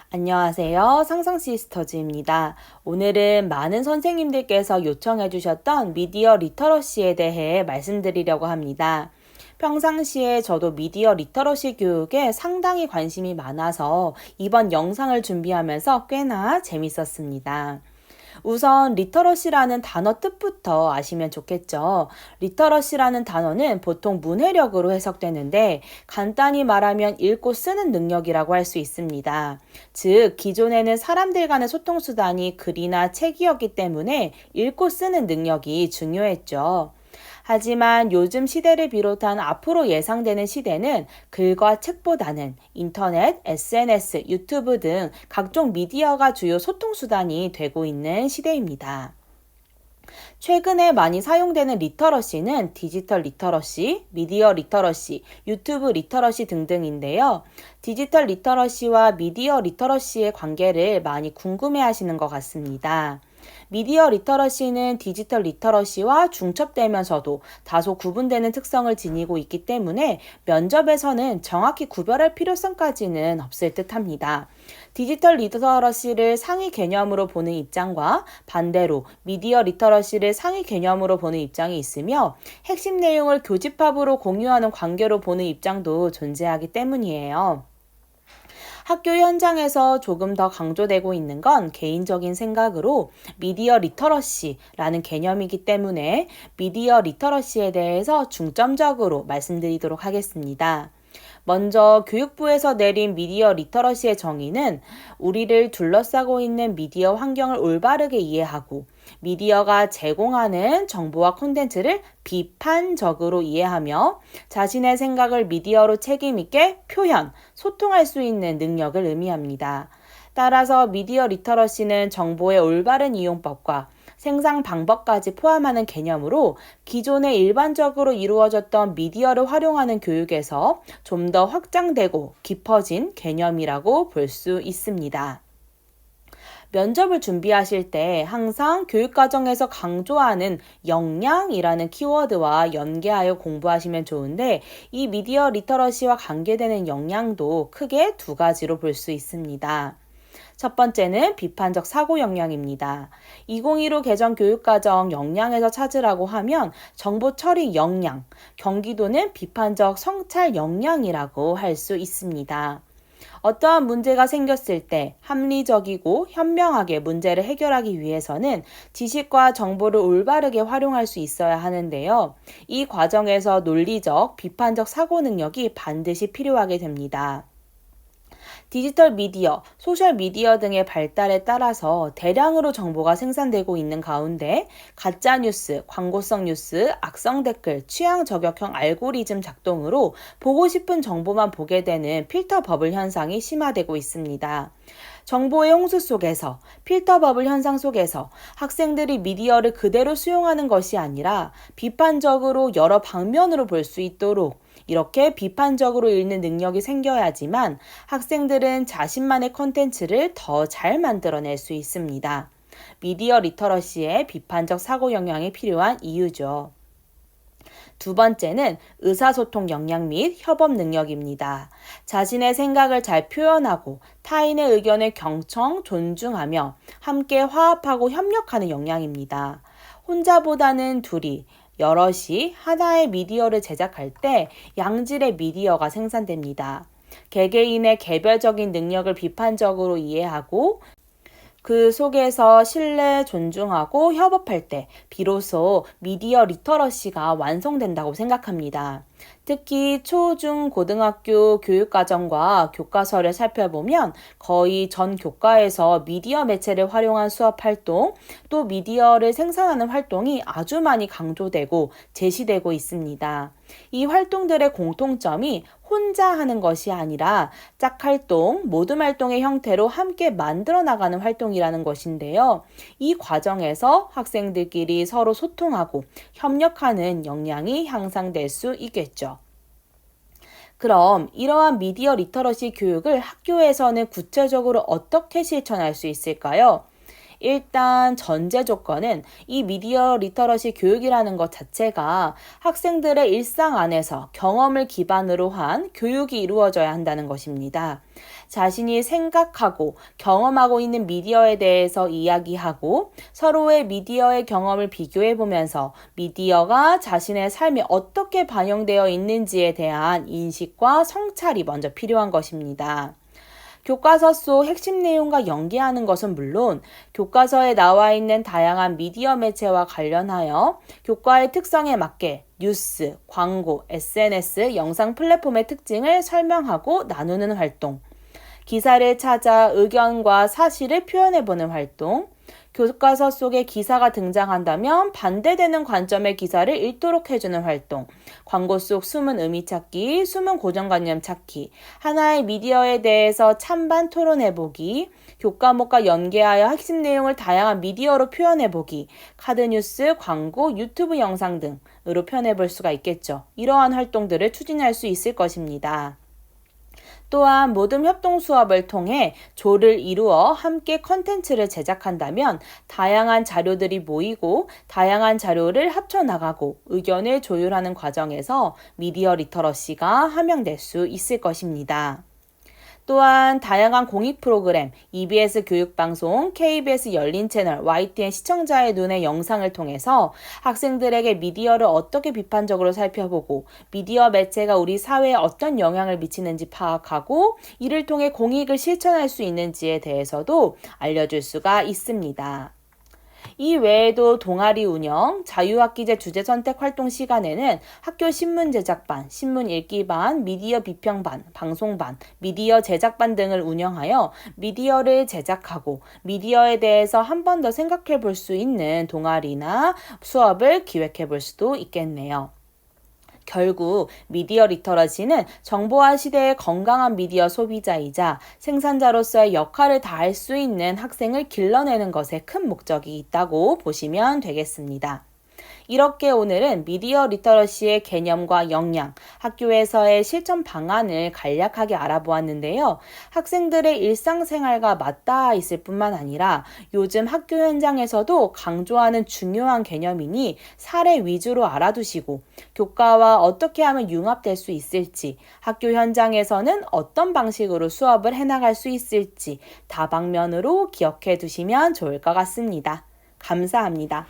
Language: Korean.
안녕하세요. 상상시스터즈입니다. 오늘은 많은 선생님들께서 요청해 주셨던 미디어 리터러시에 대해 말씀드리려고 합니다. 평상시에 저도 미디어 리터러시 교육에 상당히 관심이 많아서 이번 영상을 준비하면서 꽤나 재밌었습니다. 우선 리터러시라는 단어 뜻부터 아시면 좋겠죠. 리터러시라는 단어는 보통 문해력으로 해석되는데 간단히 말하면 읽고 쓰는 능력이라고 할 수 있습니다. 즉, 기존에는 사람들 간의 소통 수단이 글이나 책이었기 때문에 읽고 쓰는 능력이 중요했죠. 하지만 요즘 시대를 비롯한 앞으로 예상되는 시대는 글과 책보다는 인터넷, SNS, 유튜브 등 각종 미디어가 주요 소통 수단이 되고 있는 시대입니다. 최근에 많이 사용되는 리터러시는 디지털 리터러시, 미디어 리터러시, 유튜브 리터러시 등등인데요. 디지털 리터러시와 미디어 리터러시의 관계를 많이 궁금해 하시는 것 같습니다. 미디어 리터러시는 디지털 리터러시와 중첩되면서도 다소 구분되는 특성을 지니고 있기 때문에 면접에서는 정확히 구별할 필요성까지는 없을 듯합니다. 디지털 리터러시를 상위 개념으로 보는 입장과 반대로 미디어 리터러시를 상위 개념으로 보는 입장이 있으며 핵심 내용을 교집합으로 공유하는 관계로 보는 입장도 존재하기 때문이에요. 학교 현장에서 조금 더 강조되고 있는 건 개인적인 생각으로 미디어 리터러시라는 개념이기 때문에 미디어 리터러시에 대해서 중점적으로 말씀드리도록 하겠습니다. 먼저 교육부에서 내린 미디어 리터러시의 정의는 우리를 둘러싸고 있는 미디어 환경을 올바르게 이해하고 미디어가 제공하는 정보와 콘텐츠를 비판적으로 이해하며 자신의 생각을 미디어로 책임있게 표현, 소통할 수 있는 능력을 의미합니다. 따라서 미디어 리터러시는 정보의 올바른 이용법과 생산 방법까지 포함하는 개념으로 기존에 일반적으로 이루어졌던 미디어를 활용하는 교육에서 좀 더 확장되고 깊어진 개념이라고 볼 수 있습니다. 면접을 준비하실 때 항상 교육과정에서 강조하는 역량이라는 키워드와 연계하여 공부하시면 좋은데 이 미디어 리터러시와 관계되는 역량도 크게 두 가지로 볼 수 있습니다. 첫 번째는 비판적 사고 역량입니다. 2015 개정 교육과정 역량에서 찾으라고 하면 정보 처리 역량, 경기도는 비판적 성찰 역량이라고 할 수 있습니다. 어떠한 문제가 생겼을 때 합리적이고 현명하게 문제를 해결하기 위해서는 지식과 정보를 올바르게 활용할 수 있어야 하는데요. 이 과정에서 논리적, 비판적 사고 능력이 반드시 필요하게 됩니다. 디지털 미디어, 소셜 미디어 등의 발달에 따라서 대량으로 정보가 생산되고 있는 가운데 가짜 뉴스, 광고성 뉴스, 악성 댓글, 취향 저격형 알고리즘 작동으로 보고 싶은 정보만 보게 되는 필터 버블 현상이 심화되고 있습니다. 정보의 홍수 속에서, 필터 버블 현상 속에서 학생들이 미디어를 그대로 수용하는 것이 아니라 비판적으로 여러 방면으로 볼 수 있도록 이렇게 비판적으로 읽는 능력이 생겨야지만 학생들은 자신만의 콘텐츠를 더 잘 만들어낼 수 있습니다. 미디어 리터러시의 비판적 사고 역량이 필요한 이유죠. 두 번째는 의사소통 역량 및 협업 능력입니다. 자신의 생각을 잘 표현하고 타인의 의견을 경청, 존중하며 함께 화합하고 협력하는 역량입니다. 혼자보다는 둘이, 여럿이 하나의 미디어를 제작할 때 양질의 미디어가 생산됩니다. 개개인의 개별적인 능력을 비판적으로 이해하고 그 속에서 신뢰, 존중하고 협업할 때 비로소 미디어 리터러시가 완성된다고 생각합니다. 특히 초, 중, 고등학교 교육과정과 교과서를 살펴보면 거의 전 교과에서 미디어 매체를 활용한 수업 활동, 또 미디어를 생산하는 활동이 아주 많이 강조되고 제시되고 있습니다. 이 활동들의 공통점이 혼자 하는 것이 아니라 짝활동, 모둠 활동의 형태로 함께 만들어 나가는 활동이라는 것인데요. 이 과정에서 학생들끼리 서로 소통하고 협력하는 역량이 향상될 수 있겠죠. 그럼 이러한 미디어 리터러시 교육을 학교에서는 구체적으로 어떻게 실천할 수 있을까요? 일단 전제 조건은 이 미디어 리터러시 교육이라는 것 자체가 학생들의 일상 안에서 경험을 기반으로 한 교육이 이루어져야 한다는 것입니다. 자신이 생각하고 경험하고 있는 미디어에 대해서 이야기하고 서로의 미디어의 경험을 비교해 보면서 미디어가 자신의 삶에 어떻게 반영되어 있는지에 대한 인식과 성찰이 먼저 필요한 것입니다. 교과서 속 핵심 내용과 연계하는 것은 물론 교과서에 나와 있는 다양한 미디어 매체와 관련하여 교과의 특성에 맞게 뉴스, 광고, SNS, 영상 플랫폼의 특징을 설명하고 나누는 활동, 기사를 찾아 의견과 사실을 표현해보는 활동, 교과서 속에 기사가 등장한다면 반대되는 관점의 기사를 읽도록 해주는 활동, 광고 속 숨은 의미 찾기, 숨은 고정관념 찾기, 하나의 미디어에 대해서 찬반 토론해보기, 교과목과 연계하여 핵심 내용을 다양한 미디어로 표현해보기, 카드뉴스, 광고, 유튜브 영상 등으로 표현해볼 수가 있겠죠. 이러한 활동들을 추진할 수 있을 것입니다. 또한 모든 협동 수업을 통해 조를 이루어 함께 컨텐츠를 제작한다면 다양한 자료들이 모이고 다양한 자료를 합쳐나가고 의견을 조율하는 과정에서 미디어 리터러시가 함양될 수 있을 것입니다. 또한 다양한 공익 프로그램, EBS 교육방송, KBS 열린 채널, YTN 시청자의 눈의 영상을 통해서 학생들에게 미디어를 어떻게 비판적으로 살펴보고 미디어 매체가 우리 사회에 어떤 영향을 미치는지 파악하고 이를 통해 공익을 실천할 수 있는지에 대해서도 알려줄 수가 있습니다. 이 외에도 동아리 운영, 자유학기제 주제 선택 활동 시간에는 학교 신문 제작반, 신문 읽기반, 미디어 비평반, 방송반, 미디어 제작반 등을 운영하여 미디어를 제작하고 미디어에 대해서 한 번 더 생각해 볼 수 있는 동아리나 수업을 기획해 볼 수도 있겠네요. 결국 미디어 리터러시는 정보화 시대의 건강한 미디어 소비자이자 생산자로서의 역할을 다할 수 있는 학생을 길러내는 것에 큰 목적이 있다고 보시면 되겠습니다. 이렇게 오늘은 미디어 리터러시의 개념과 역량, 학교에서의 실천 방안을 간략하게 알아보았는데요. 학생들의 일상생활과 맞닿아 있을 뿐만 아니라 요즘 학교 현장에서도 강조하는 중요한 개념이니 사례 위주로 알아두시고 교과와 어떻게 하면 융합될 수 있을지, 학교 현장에서는 어떤 방식으로 수업을 해나갈 수 있을지 다방면으로 기억해 두시면 좋을 것 같습니다. 감사합니다.